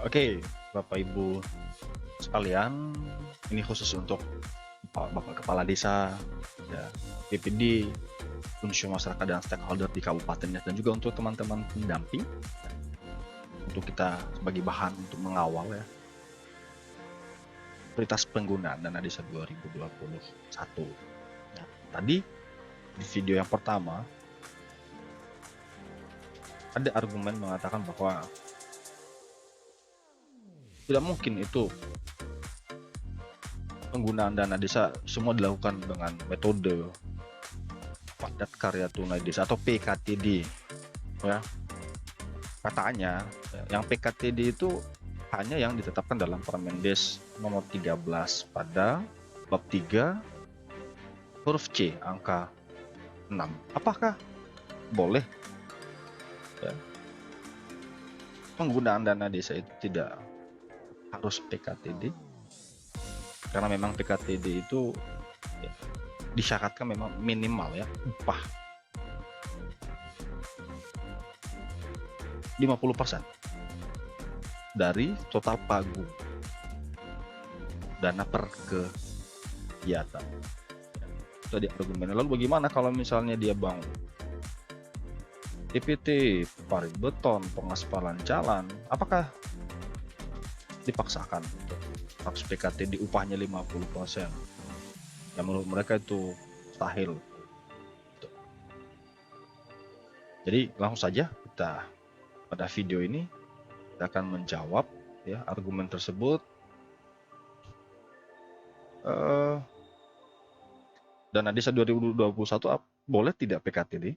Oke, Bapak Ibu sekalian, ini khusus untuk Bapak Kepala Desa, ya, BPD, unsur masyarakat dan stakeholder di kabupatennya, dan juga untuk teman-teman pendamping, untuk kita sebagai bahan untuk mengawal ya prioritas penggunaan dana desa 2021. Ya, tadi di video yang pertama ada argumen mengatakan bahwa tidak mungkin itu penggunaan dana desa semua dilakukan dengan metode padat karya tunai desa atau PKTD ya. Katanya yang PKTD itu hanya yang ditetapkan dalam Permendes nomor 13 pada bab 3 huruf C angka 6. Apakah boleh ya, penggunaan dana desa itu tidak harus PKTD? Karena memang PKTD itu ya, disyaratkan memang minimal ya upah 50% dari total pagu dana per kegiatan. Tadi argumennya. Lalu bagaimana kalau misalnya dia bangun TPT, parit beton, pengaspalan jalan, apakah dipaksakan untuk harus PKT di upahnya 50%? Ya menurut mereka itu mustahil. Jadi langsung saja kita pada video ini kita akan menjawab ya argumen tersebut. Dana desa 2021 boleh tidak PKTD?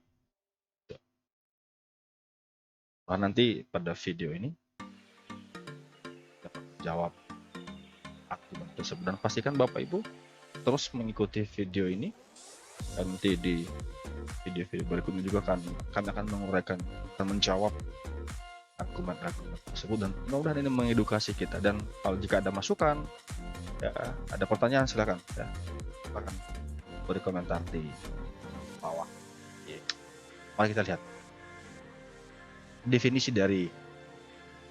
Nah, nanti pada video ini dapat jawab argumen tersebut, dan pastikan Bapak Ibu terus mengikuti video ini, dan nanti di video-video berikutnya juga kami akan menguraikan dan menjawab argumen-argumen tersebut, dan mudah-mudahan ini mengedukasi kita. Dan kalau jika ada masukan ya, ada pertanyaan, silakan ya, silakan beri komentar di bawah. Mari kita lihat definisi dari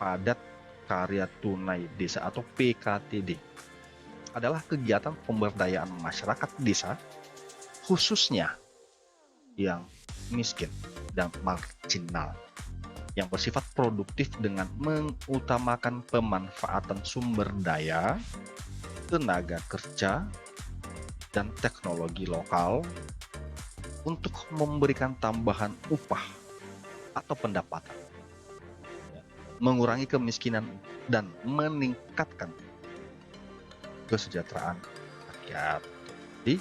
padat karya tunai desa atau PKTD. Adalah kegiatan pemberdayaan masyarakat desa, khususnya yang miskin dan marginal, yang bersifat produktif dengan mengutamakan pemanfaatan sumber daya, tenaga kerja, dan teknologi lokal untuk memberikan tambahan upah atau pendapatan, mengurangi kemiskinan, dan meningkatkan kesejahteraan rakyat. Jadi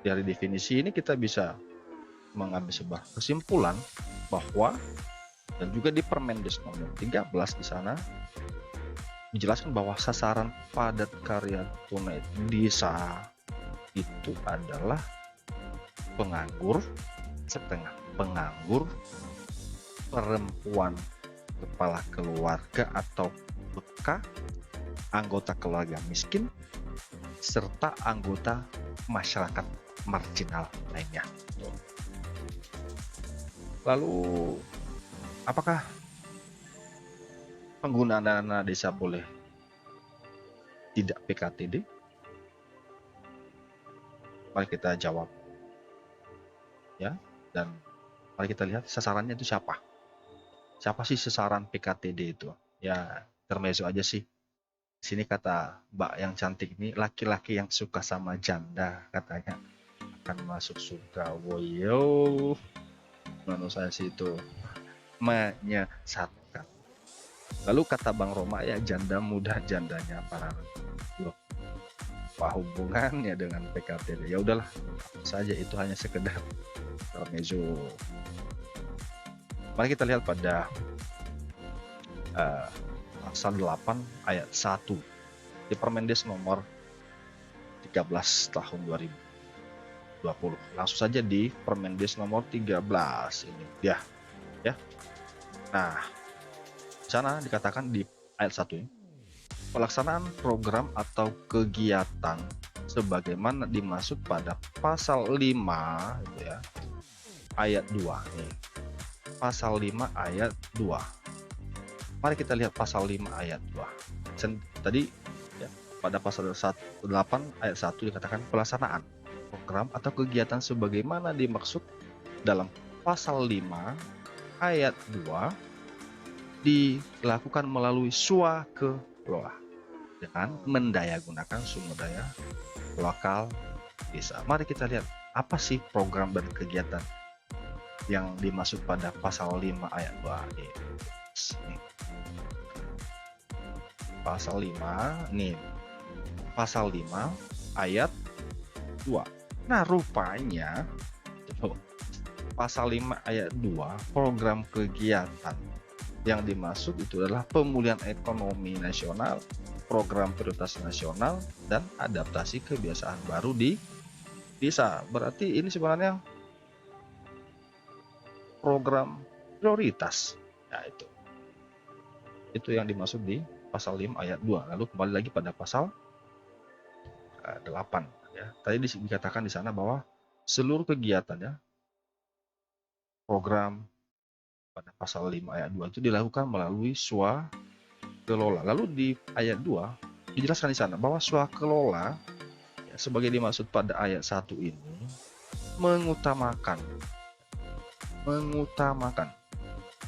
dari definisi ini kita bisa mengambil sebuah kesimpulan bahwa, dan juga di Permendes nomor 13 di sana dijelaskan bahwa sasaran padat karya tunai desa itu adalah penganggur, setengah penganggur, perempuan kepala keluarga atau BK, anggota keluarga miskin, serta anggota masyarakat marginal lainnya. Lalu apakah penggunaan dana desa boleh tidak PKTD? Mari kita jawab ya, dan mari kita lihat sasarannya itu siapa. Siapa sih sasaran PKTD itu? Ya, intermezzo aja sih. Sini kata Mbak yang cantik ini, laki-laki yang suka sama janda katanya akan masuk surga. Woyo, menurut saya sih itu menyesatkan. Lalu kata Bang Roma ya, janda muda jandanya para loh, apa hubungannya dengan PKTD? Ya udahlah saja, itu hanya sekedar intermezzo. Mari kita lihat pada pasal 8 ayat 1 di Permendes nomor 13 tahun 2020. Langsung saja di Permendes nomor 13 ini ya. Nah, di sana dikatakan di ayat 1 ini, pelaksanaan program atau kegiatan sebagaimana dimaksud pada pasal 5 gitu ya, ayat 2 nih. Pasal 5 ayat 2. Mari kita lihat pasal 5 ayat 2. Tadi ya, pada pasal 8 ayat 1 dikatakan pelaksanaan program atau kegiatan sebagaimana dimaksud dalam pasal 5 ayat 2 dilakukan melalui swakelola dengan mendayagunakan sumber daya lokal desa. Mari kita lihat apa sih program dan kegiatan yang dimaksud pada pasal 5 ayat 2 ini. Pasal 5 nih. Pasal 5 ayat 2. Nah, rupanya pasal 5 ayat 2 program kegiatan yang dimaksud itu adalah pemulihan ekonomi nasional, program prioritas nasional, dan adaptasi kebiasaan baru di desa. Berarti ini sebenarnya program prioritas. Nah, itu yang dimaksud di pasal 5 ayat 2. Lalu kembali lagi pada pasal 8 ya. Tadi dikatakan di sana bahwa seluruh kegiatan ya program pada pasal 5 ayat 2 itu dilakukan melalui swakelola. Lalu di ayat 2 dijelaskan di sana bahwa swakelola ya, sebagai dimaksud pada ayat 1 ini mengutamakan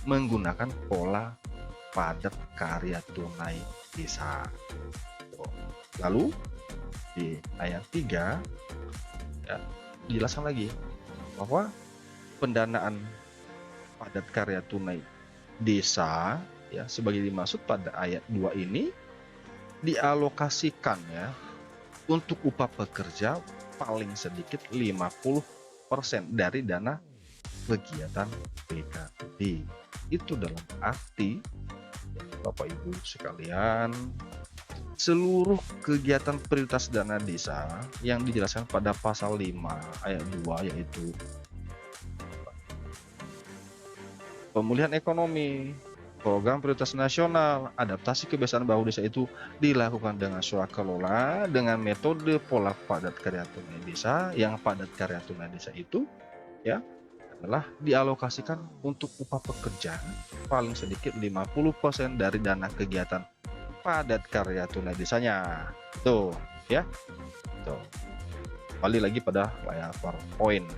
menggunakan pola padat karya tunai desa. Lalu di ayat 3 ya, dijelaskan lagi bahwa pendanaan padat karya tunai desa ya sebagai dimaksud pada ayat 2 ini dialokasikan ya untuk upah pekerja paling sedikit 50% dari dana kegiatan PKTD. Itu dalam arti Bapak Ibu sekalian, seluruh kegiatan prioritas dana desa yang dijelaskan pada pasal 5 ayat 2 yaitu pemulihan ekonomi, program prioritas nasional, adaptasi kebiasaan baru desa itu dilakukan dengan swakelola dengan metode pola padat karya tunai desa, yang padat karya tunai desa itu ya adalah dialokasikan untuk upah pekerja paling sedikit 50% dari dana kegiatan padat karya tunai desanya. Tuh ya. Tuh. Kembali lagi pada layar PowerPoint.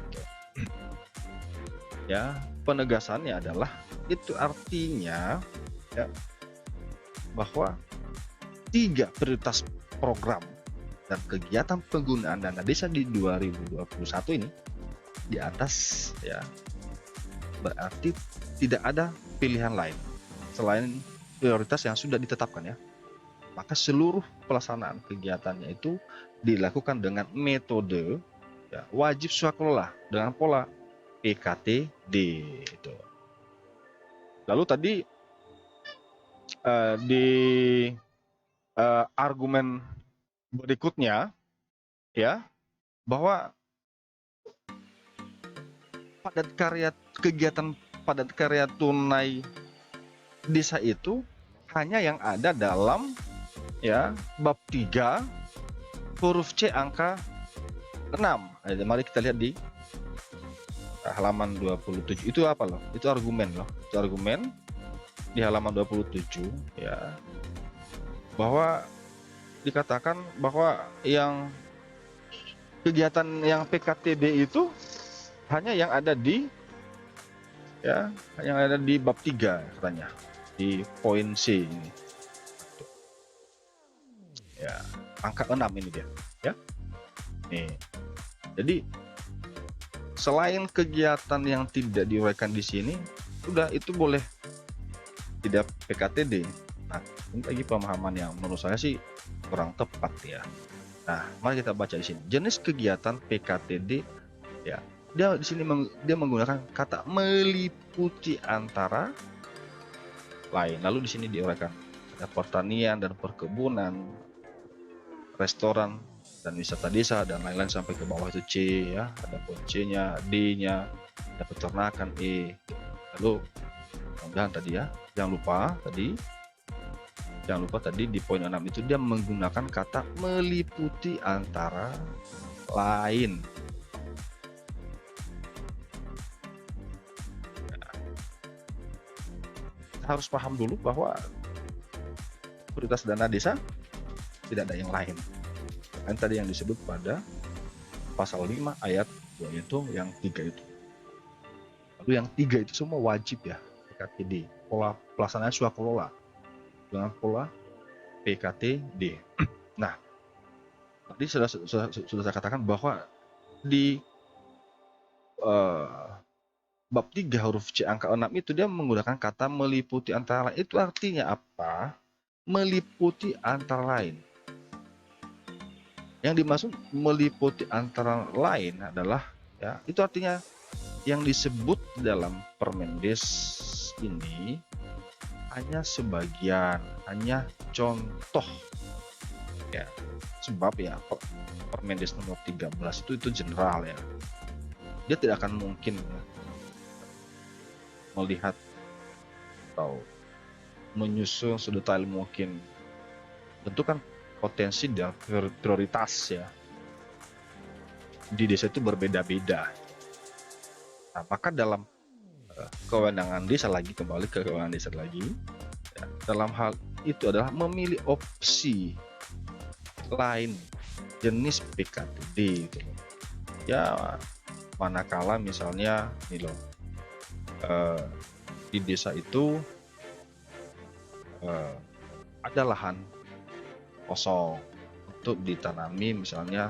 Ya, penegasannya adalah itu artinya ya bahwa 3 prioritas program dan kegiatan penggunaan dana desa di 2021 ini di atas ya berarti tidak ada pilihan lain selain prioritas yang sudah ditetapkan ya. Maka seluruh pelaksanaan kegiatannya itu dilakukan dengan metode ya, wajib swakelola dengan pola PKTD itu. Lalu tadi di argumen berikutnya ya bahwa kegiatan padat karya tunai desa itu hanya yang ada dalam ya bab 3 huruf C angka 6. Mari kita lihat di halaman 27. Itu apa loh? Itu argumen loh. Itu argumen di halaman 27 ya. Bahwa dikatakan bahwa yang kegiatan yang PKTB itu hanya yang ada di ya, yang ada di bab 3 katanya. Di poin C ini. Ya, angka 6 ini dia, ya. Nih. Jadi selain kegiatan yang tidak diuraikan di sini, sudah itu boleh tidak PKTD. Nah, ini lagi pemahaman yang menurut saya sih kurang tepat ya. Nah, mari kita baca di sini. Jenis kegiatan PKTD ya. Dia di sini dia menggunakan kata meliputi antara lain. Lalu di sini diuraikan ada pertanian dan perkebunan, restoran dan wisata desa dan lain-lain sampai ke bawah itu C ya, ada pun C-nya, D-nya, ada peternakan E. Lalu mudah-mudahan tadi ya, jangan lupa tadi di poin 6 itu dia menggunakan kata meliputi antara lain. harus paham dulu bahwa prioritas dana desa tidak ada yang lain. Kan tadi yang disebut pada pasal 5 ayat 2 itu yang 3 itu. Lalu yang 3 itu semua wajib ya, PKTD. Pola pelaksanaan swakelola dengan pola PKTD. Nah, tadi sudah saya katakan bahwa di bab 3 huruf C angka 6 itu dia menggunakan kata meliputi antara lain. Itu artinya apa? Meliputi antara lain. Yang dimaksud meliputi antara lain adalah ya, itu artinya yang disebut dalam Permendes ini hanya sebagian, hanya contoh ya. Sebab ya Permendes nomor 13 itu general ya. Dia tidak akan mungkin ya, melihat atau menyusun sedetail mungkin. Tentu kan potensi dan prioritas ya di desa itu berbeda-beda. Nah, maka dalam kewenangan desa lagi, kembali ke kewenangan desa lagi ya, dalam hal itu adalah memilih opsi lain jenis PKTD gitu. Ya manakala misalnya nih loh, di desa itu ada lahan kosong untuk ditanami misalnya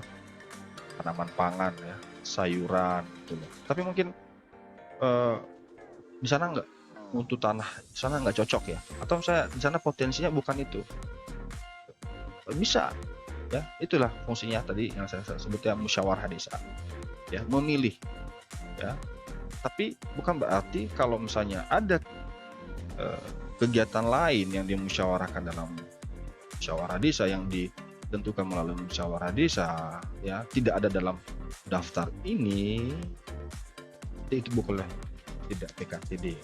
tanaman pangan ya, sayuran gitu loh. Tapi mungkin di sana nggak, untuk tanah di sana nggak cocok ya, atau misalnya di sana potensinya bukan itu, bisa ya. Itulah fungsinya tadi yang saya sebutnya musyawarah desa ya, memilih ya. Tapi bukan berarti kalau misalnya ada kegiatan lain yang dimusyawarahkan dalam musyawarah desa yang ditentukan melalui musyawarah desa ya, tidak ada dalam daftar ini, itu bukanlah tidak PKTD.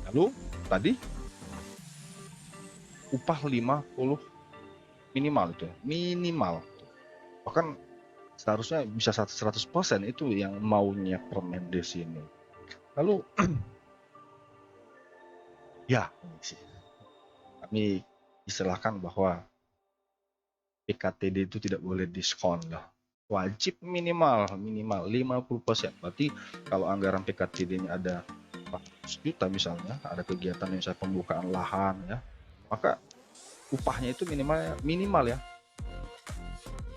Lalu tadi upah 50 minimal itu minimal, bahkan seharusnya bisa 100% itu yang maunya Permendes ini. Lalu ya kami istilahkan bahwa PKTD itu tidak boleh diskon lah, wajib minimal 50%. Berarti kalau anggaran PKTD-nya ada 400 juta misalnya, ada kegiatan misalnya pembukaan lahan ya, maka upahnya itu minimal ya.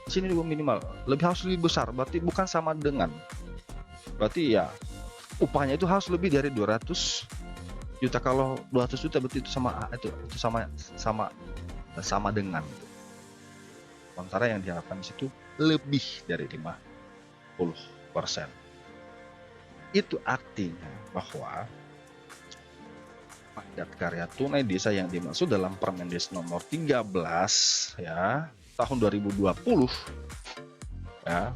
Di sini juga minimal, harus lebih besar, berarti bukan sama dengan, berarti ya upahnya itu harus lebih dari 200 juta. Kalau 200 juta berarti itu sama dengan gitu. Sementara yang diharapkan di situ lebih dari 50%. Itu artinya bahwa padat karya tunai desa yang dimaksud dalam Permendes nomor 13 ya tahun 2020 ya,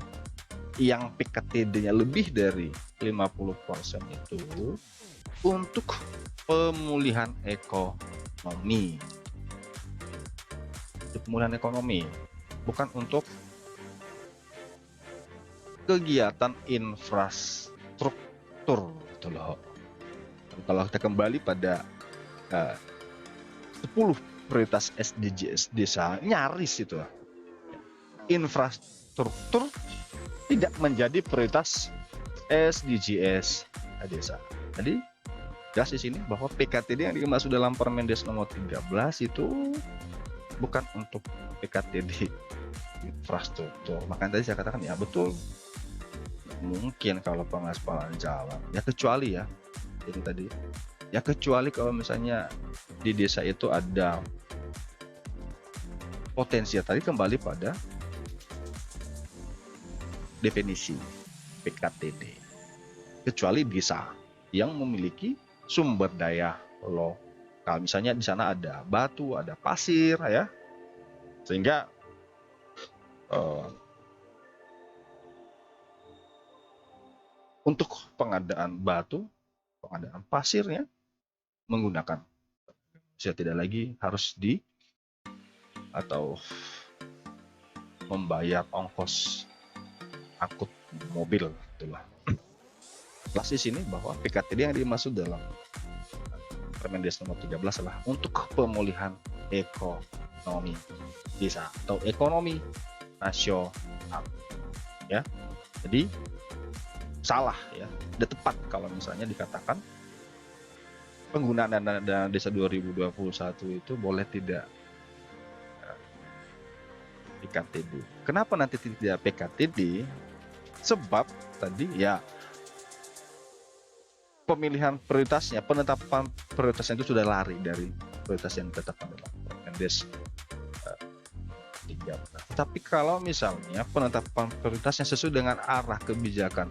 yang PKTD-nya lebih dari 50% itu untuk pemulihan ekonomi. Pemulihan ekonomi, bukan untuk kegiatan infrastruktur gitu loh. Kalau kita kembali pada 10 prioritas SDGs desa, nyaris itu infrastruktur tidak menjadi prioritas SDGs desa. Jadi jelas di sini bahwa PKTD yang dimaksud dalam Permendes nomor 13 itu bukan untuk PKTD infrastruktur. Makanya tadi saya katakan ya betul, mungkin kalau pengaspalan jalan ya, kecuali ya itu tadi ya, kecuali kalau misalnya di desa itu ada potensi ya, tadi kembali pada definisi PKTD, kecuali desa yang memiliki sumber daya lokal, misalnya di sana ada batu, ada pasir ya, sehingga untuk pengadaan batu, pengadaan pasirnya menggunakan, saya tidak lagi harus atau membayar ongkos angkut mobil, itulah. Jelas di sini bahwa PKTD yang dimaksud dalam Permendes nomor 13 adalah untuk pemulihan ekonomi desa atau ekonomi nasional, ya. Jadi salah ya, tidak tepat kalau misalnya dikatakan penggunaan dana desa 2021 itu boleh tidak PKTD. Kenapa nanti tidak PKTD? Sebab tadi ya pemilihan prioritasnya, penetapan prioritasnya itu sudah lari dari prioritas yang ditetapkan dalam Permendes 13. Tapi kalau misalnya penetapan prioritasnya sesuai dengan arah kebijakan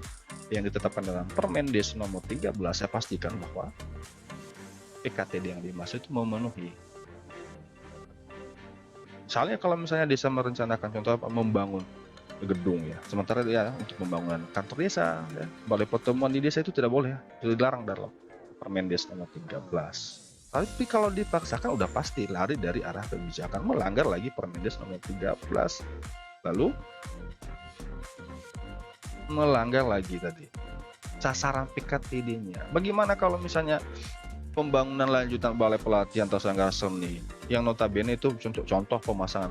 yang ditetapkan dalam Permendes nomor 13, saya pastikan bahwa PKTD yang dimaksud itu memenuhi. Misalnya kalau misalnya desa merencanakan contoh apa, membangun gedung ya, sementara ya untuk pembangunan kantor desa, ya, balai pertemuan di desa itu tidak boleh, itu dilarang dalam Permendes nomor 13. Tapi kalau dipaksakan udah pasti lari dari arah kebijakan, melanggar lagi Permendes nomor 13. Lalu melanggar lagi tadi sasaran PKTD-nya. Bagaimana kalau misalnya pembangunan lanjutan balai pelatihan atau sanggar seni yang notabene itu contoh pemasangan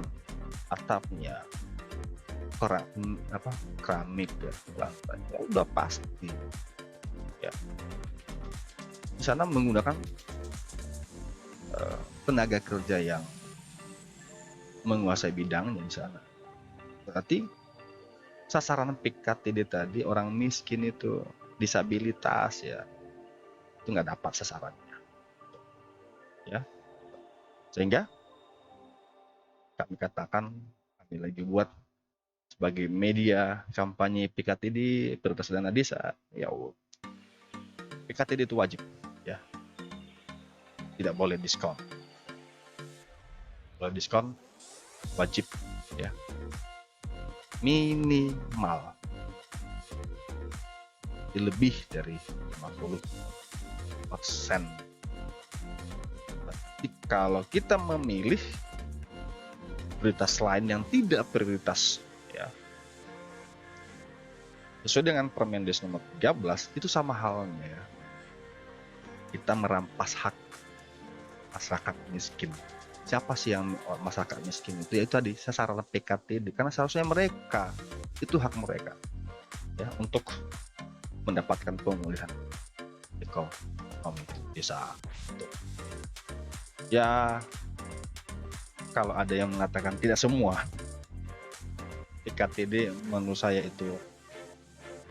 atapnya, keramik ya, lantai, ya udah pasti ya di sana menggunakan tenaga kerja yang menguasai bidangnya di sana. Berarti sasaran PKTD tadi orang miskin itu, disabilitas ya, itu nggak dapat sasarannya ya. Sehingga kami katakan, kami lagi buat sebagai media kampanye PKTD, prioritas dana desa, ya PKTD itu wajib ya, tidak boleh diskon. Kalau diskon wajib ya, minimal lebih dari 50%. Tapi kalau kita memilih prioritas lain yang tidak prioritas ya, sesuai dengan Permendes nomor 13, itu sama halnya ya, kita merampas hak masyarakat miskin. Siapa sih yang masyarakat miskin itu? Yaitu tadi sasaran PKTD, karena seharusnya mereka itu hak mereka ya untuk mendapatkan pemulihan ekonomi desa. Ya kalau ada yang mengatakan tidak semua PKTD, menurut saya itu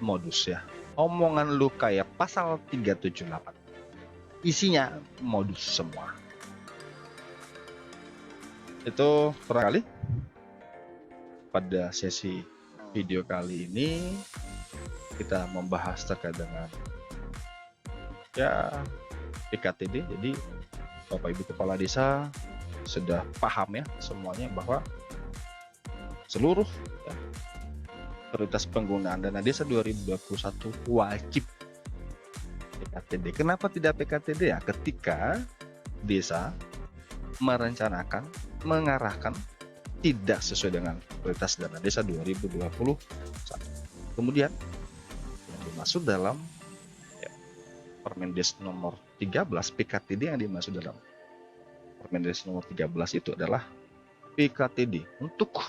modus ya, omongan lu kayak pasal 378, isinya modus semua. Itu barangkali pada sesi video kali ini kita membahas terkait dengan ya PKTD. Jadi Bapak Ibu Kepala Desa sudah paham ya semuanya bahwa seluruh ya, prioritas penggunaan dana desa 2021 wajib PKTD. Kenapa tidak PKTD ya? Ketika desa merencanakan, mengarahkan tidak sesuai dengan prioritas dana desa 2021. Kemudian yang dimaksud dalam ya, Permendes nomor 13, PKTD yang dimaksud dalam Permendes nomor 13 itu adalah PKTD untuk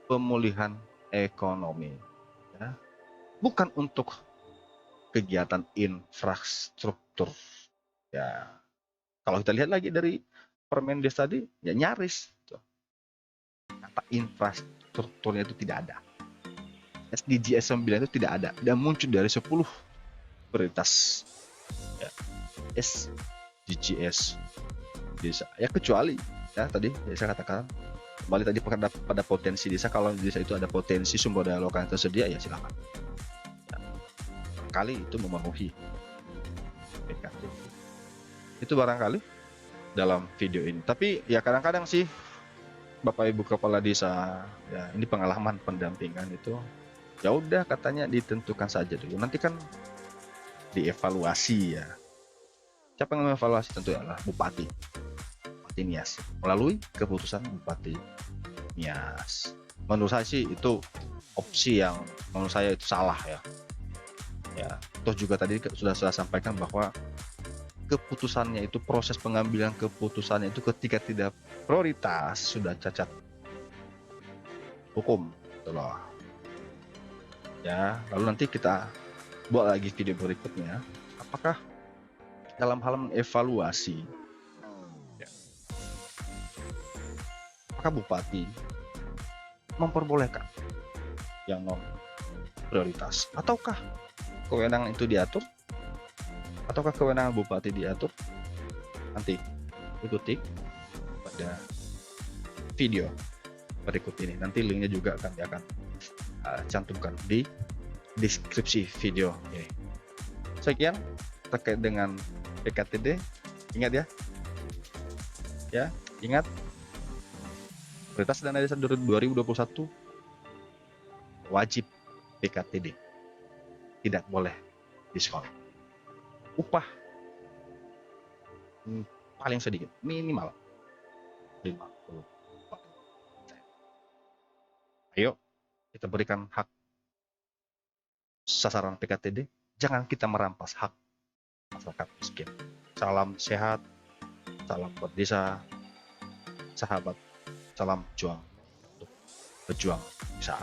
pemulihan ekonomi ya, bukan untuk kegiatan infrastruktur ya. Kalau kita lihat lagi dari Permendes tadi ya nyaris kata infrastrukturnya itu tidak ada. SDGs 9 itu tidak ada, dan muncul dari 10 prioritas ya, SDGs desa ya, kecuali ya tadi ya, saya katakan kembali tadi pada potensi desa. Kalau di desa itu ada potensi sumber daya lokal yang tersedia ya silakan ya, kali itu memenuhi PKTD. Itu barangkali dalam video ini. Tapi ya kadang-kadang sih Bapak Ibu Kepala Desa ya, ini pengalaman pendampingan itu ya udah katanya ditentukan saja dulu, nanti kan dievaluasi ya. Siapa yang mengevaluasi? Tentu adalah Bupati Nias melalui keputusan Bupati Nias. Menurut saya sih itu opsi yang menurut saya itu salah ya. Ya, toh juga tadi sudah saya sampaikan bahwa keputusannya itu, proses pengambilan keputusannya itu ketika tidak prioritas, sudah cacat hukum gitu loh. Ya, lalu nanti kita buat lagi video berikutnya, apakah dalam hal mengevaluasi, ya, apakah bupati memperbolehkan yang non prioritas, ataukah kewenangan itu diatur, ataukah kewenangan bupati diatur? Nanti ikuti pada video berikut ini. Nanti linknya juga akan cantumkan di deskripsi video ini. Sekian terkait dengan PKTD. Ingat ya, ingat prioritas dana desa 2021 wajib PKTD, tidak boleh diskon. Upah paling sedikit, minimal 50%. Ayo kita berikan hak sasaran PKTD, jangan kita merampas hak masyarakat miskin. Salam sehat, salam buat desa, sahabat, salam juang untuk pejuang desa.